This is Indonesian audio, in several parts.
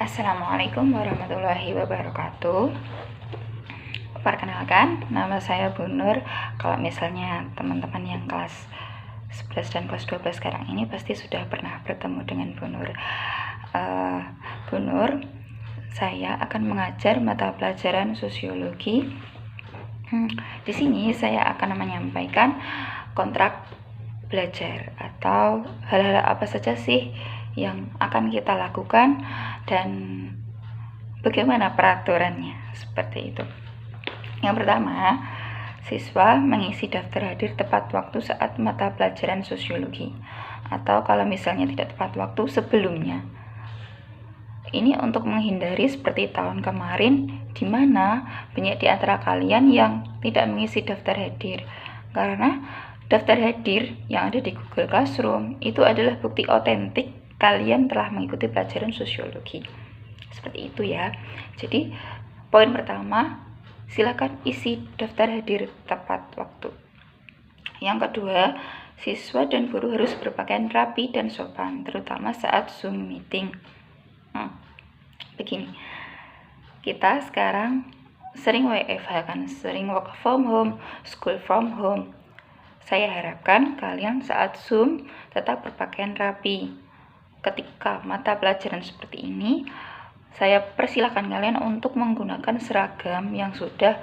Assalamualaikum warahmatullahi wabarakatuh. Perkenalkan, nama saya Bu Nur. Kalau misalnya teman-teman yang kelas 11 dan kelas 12 sekarang ini pasti sudah pernah bertemu dengan Bu Nur. Bu Nur, saya akan mengajar mata pelajaran sosiologi. Di sini saya akan menyampaikan kontrak belajar atau hal-hal apa saja sih yang akan kita lakukan dan bagaimana peraturannya, seperti itu. Yang pertama, siswa mengisi daftar hadir tepat waktu saat mata pelajaran sosiologi, atau kalau misalnya tidak tepat waktu sebelumnya. Ini untuk menghindari seperti tahun kemarin di mana banyak di antara kalian yang tidak mengisi daftar hadir, karena daftar hadir yang ada di Google Classroom itu adalah bukti otentik kalian telah mengikuti pelajaran sosiologi. Seperti itu ya. Jadi poin pertama, silakan isi daftar hadir tepat waktu. Yang kedua, siswa dan guru harus berpakaian rapi dan sopan, terutama saat Zoom meeting. Begini, kita sekarang sering WFH kan, sering work from home, school from home. Saya harapkan kalian saat Zoom tetap berpakaian rapi. Ketika mata pelajaran seperti ini, saya persilahkan kalian untuk menggunakan seragam yang sudah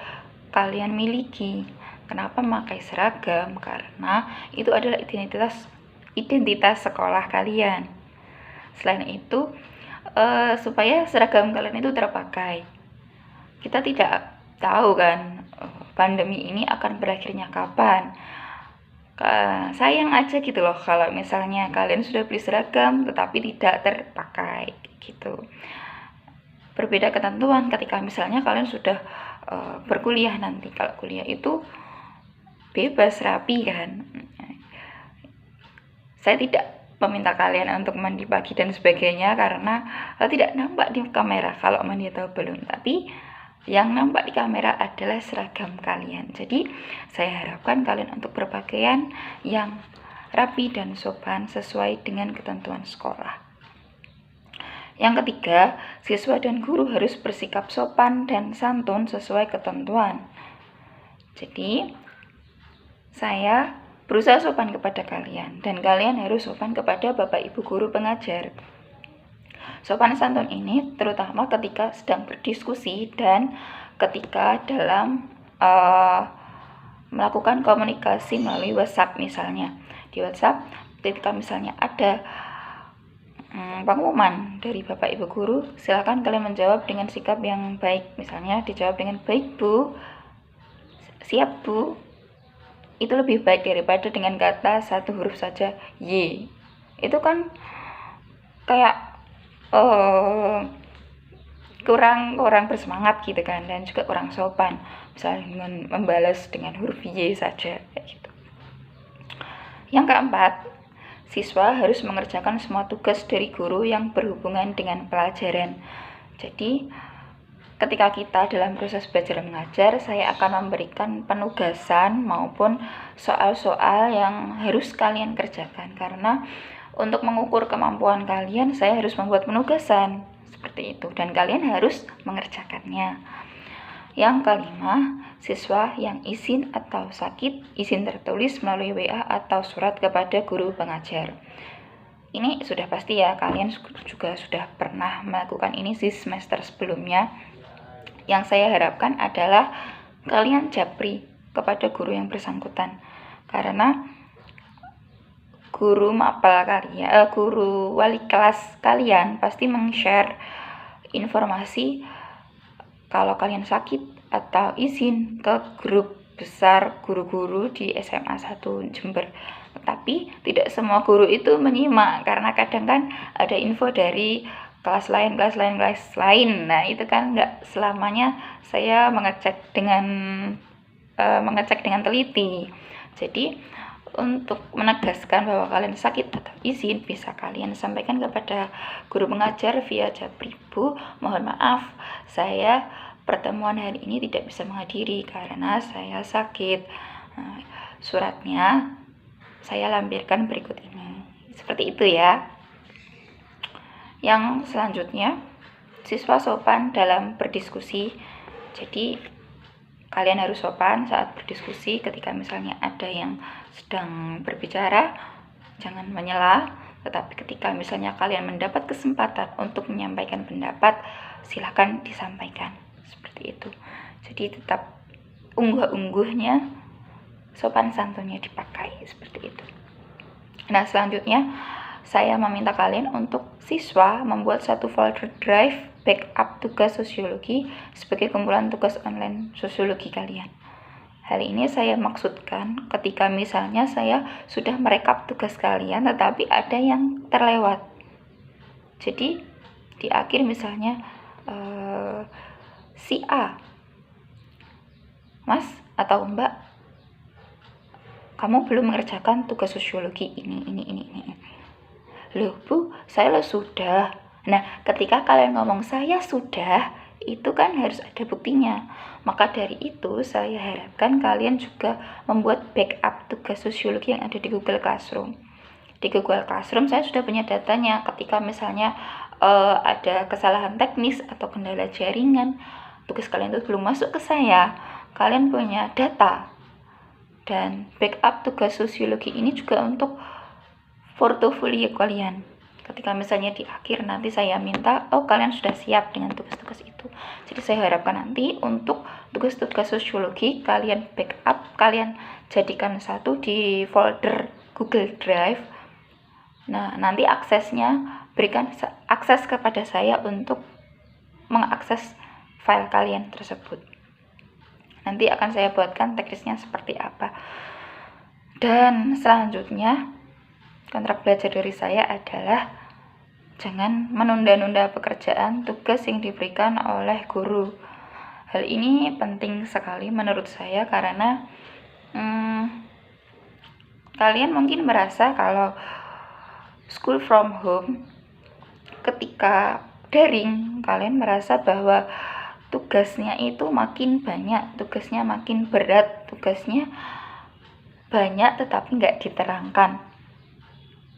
kalian miliki. Kenapa memakai seragam? Karena itu adalah identitas sekolah kalian. Selain itu, supaya seragam kalian itu terpakai. Kita tidak tahu kan pandemi ini akan berakhirnya kapan. Sayang aja gitu loh kalau misalnya kalian sudah beli seragam tetapi tidak terpakai gitu. Berbeda ketentuan ketika misalnya kalian sudah berkuliah nanti. Kalau kuliah itu bebas rapi kan. Saya tidak meminta kalian untuk mandi pagi dan sebagainya karena tidak nampak di kamera kalau mandi atau belum, tapi yang nampak di kamera adalah seragam kalian. Jadi saya harapkan kalian untuk berpakaian yang rapi dan sopan sesuai dengan ketentuan sekolah. Yang ketiga, siswa dan guru harus bersikap sopan dan santun sesuai ketentuan. Jadi saya berusaha sopan kepada kalian dan kalian harus sopan kepada Bapak Ibu guru pengajar. Sopan santun ini terutama ketika sedang berdiskusi dan ketika dalam melakukan komunikasi melalui WhatsApp misalnya. Di WhatsApp ketika misalnya ada pengumuman dari Bapak Ibu guru, silakan kalian menjawab dengan sikap yang baik. Misalnya dijawab dengan baik Bu, siap Bu. Itu lebih baik daripada dengan kata satu huruf saja Y. Itu kan kayak kurang bersemangat gitu kan, dan juga kurang sopan. Misalnya dengan membalas dengan huruf Y saja kayak gitu. Yang keempat, siswa harus mengerjakan semua tugas dari guru yang berhubungan dengan pelajaran. Jadi ketika kita dalam proses belajar mengajar, saya akan memberikan penugasan maupun soal-soal yang harus kalian kerjakan. Karena untuk mengukur kemampuan kalian, saya harus membuat penugasan seperti itu dan kalian harus mengerjakannya. Yang kelima, siswa yang izin atau sakit, izin tertulis melalui WA atau surat kepada guru pengajar. Ini sudah pasti ya, kalian juga sudah pernah melakukan ini di semester sebelumnya. Yang saya harapkan adalah kalian japri kepada guru yang bersangkutan, karena guru mapel kalian, guru wali kelas kalian pasti meng-share informasi kalau kalian sakit atau izin ke grup besar guru-guru di SMA 1 Jember. Tetapi tidak semua guru itu menyimak, karena kadang kan ada info dari kelas lain. Nah itu kan nggak selamanya saya mengecek dengan teliti. Jadi untuk menegaskan bahwa kalian sakit atau izin, bisa kalian sampaikan kepada guru pengajar via japri, Bu, mohon maaf saya pertemuan hari ini tidak bisa menghadiri karena saya sakit. Suratnya saya lampirkan berikut ini. Seperti itu ya. Yang selanjutnya, siswa sopan dalam berdiskusi. Jadi kalian harus sopan saat berdiskusi. Ketika misalnya ada yang sedang berbicara, jangan menyela. Tetapi ketika misalnya kalian mendapat kesempatan untuk menyampaikan pendapat, silakan disampaikan. Seperti itu. Jadi tetap unggah-ungguhnya, sopan santunnya dipakai. Seperti itu. Nah, selanjutnya saya meminta kalian untuk siswa membuat satu folder drive backup tugas sosiologi sebagai kumpulan tugas online sosiologi kalian. Hal ini saya maksudkan ketika misalnya saya sudah merekap tugas kalian tetapi ada yang terlewat. Jadi di akhir misalnya si A, Mas atau Mbak, kamu belum mengerjakan tugas sosiologi ini. Loh Bu, saya sudah. Nah, ketika kalian ngomong saya sudah, itu kan harus ada buktinya. Maka dari itu saya harapkan kalian juga membuat backup tugas sosiologi yang ada di Google Classroom. Di Google Classroom saya sudah punya datanya. Ketika misalnya ada kesalahan teknis atau kendala jaringan, tugas kalian itu belum masuk ke saya, kalian punya data. Dan backup tugas sosiologi ini juga untuk portofolio kalian. Ketika misalnya di akhir nanti saya minta, oh kalian sudah siap dengan tugas-tugas itu. Jadi saya harapkan nanti untuk tugas-tugas sosiologi kalian backup, kalian jadikan satu di folder Google Drive. Nah, nanti aksesnya berikan akses kepada saya untuk mengakses file kalian tersebut. Nanti akan saya buatkan teknisnya seperti apa. Dan selanjutnya kontrak belajar dari saya adalah jangan menunda-nunda pekerjaan tugas yang diberikan oleh guru. Hal ini penting sekali menurut saya karena kalian mungkin merasa kalau school from home, ketika daring, kalian merasa bahwa tugasnya itu makin banyak, tugasnya makin berat, tugasnya banyak tetapi nggak diterangkan.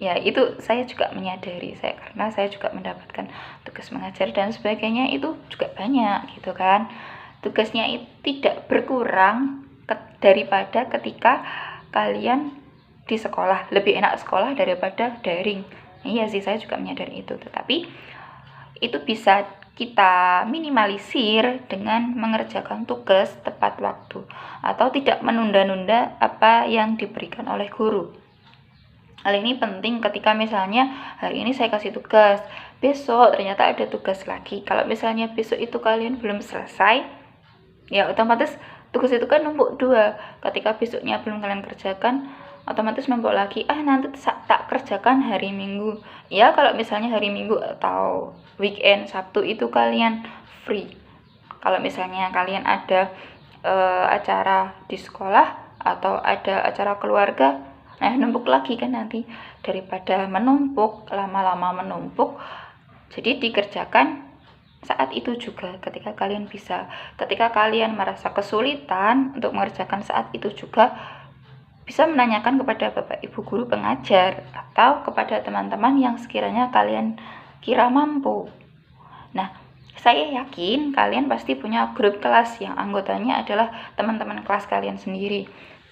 Ya, itu saya juga menyadari, karena saya juga mendapatkan tugas mengajar dan sebagainya, itu juga banyak gitu kan. Tugasnya itu tidak berkurang daripada ketika kalian di sekolah. Lebih enak sekolah daripada daring. Iya sih, saya juga menyadari itu. Tetapi itu bisa kita minimalisir dengan mengerjakan tugas tepat waktu atau tidak menunda-nunda apa yang diberikan oleh guru. Hal ini penting ketika misalnya hari ini saya kasih tugas, besok ternyata ada tugas lagi. Kalau misalnya besok itu kalian belum selesai, ya otomatis tugas itu kan numpuk 2. Ketika besoknya belum kalian kerjakan, otomatis numpuk lagi. Nanti tak kerjakan hari Minggu. Ya, kalau misalnya hari Minggu atau weekend Sabtu itu kalian free. Kalau misalnya kalian ada acara di sekolah atau ada acara keluarga, numpuk lagi kan nanti. Daripada menumpuk, lama-lama menumpuk, jadi dikerjakan saat itu juga ketika kalian bisa. Ketika kalian merasa kesulitan untuk mengerjakan saat itu juga, bisa menanyakan kepada Bapak Ibu guru pengajar atau kepada teman-teman yang sekiranya kalian kira mampu. Nah, saya yakin kalian pasti punya grup kelas yang anggotanya adalah teman-teman kelas kalian sendiri.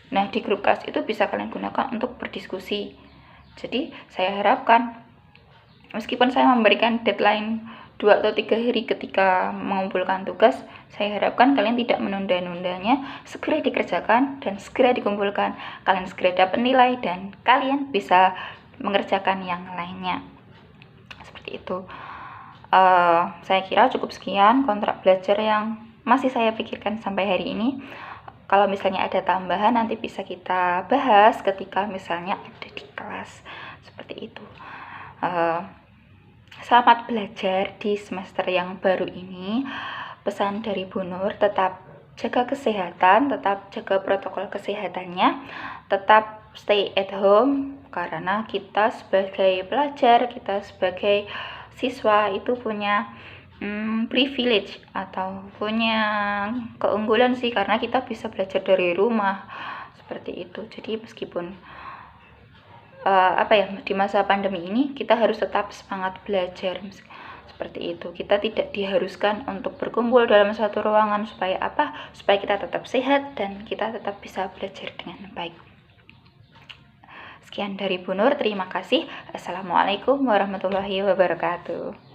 Nah, di grup kelas itu bisa kalian gunakan untuk berdiskusi. Jadi, saya harapkan meskipun saya memberikan deadline 2 atau 3 hari ketika mengumpulkan tugas, saya harapkan kalian tidak menunda-nundanya, segera dikerjakan dan segera dikumpulkan. Kalian segera dapat nilai dan kalian bisa mengerjakan yang lainnya. Seperti itu. Saya kira cukup sekian kontrak belajar yang masih saya pikirkan sampai hari ini. Kalau misalnya ada tambahan nanti bisa kita bahas ketika misalnya ada di kelas. Seperti itu. Selamat belajar di semester yang baru ini. Pesan dari Bu Nur, tetap jaga kesehatan, tetap jaga protokol kesehatannya, tetap stay at home karena kita sebagai pelajar, kita sebagai siswa itu punya privilege atau punya keunggulan sih, karena kita bisa belajar dari rumah seperti itu. Jadi meskipun di masa pandemi ini kita harus tetap semangat belajar. Seperti itu, kita tidak diharuskan untuk berkumpul dalam satu ruangan. Supaya apa? Supaya kita tetap sehat dan kita tetap bisa belajar dengan baik. Sekian dari Bu Nur, terima kasih. Assalamualaikum warahmatullahi wabarakatuh.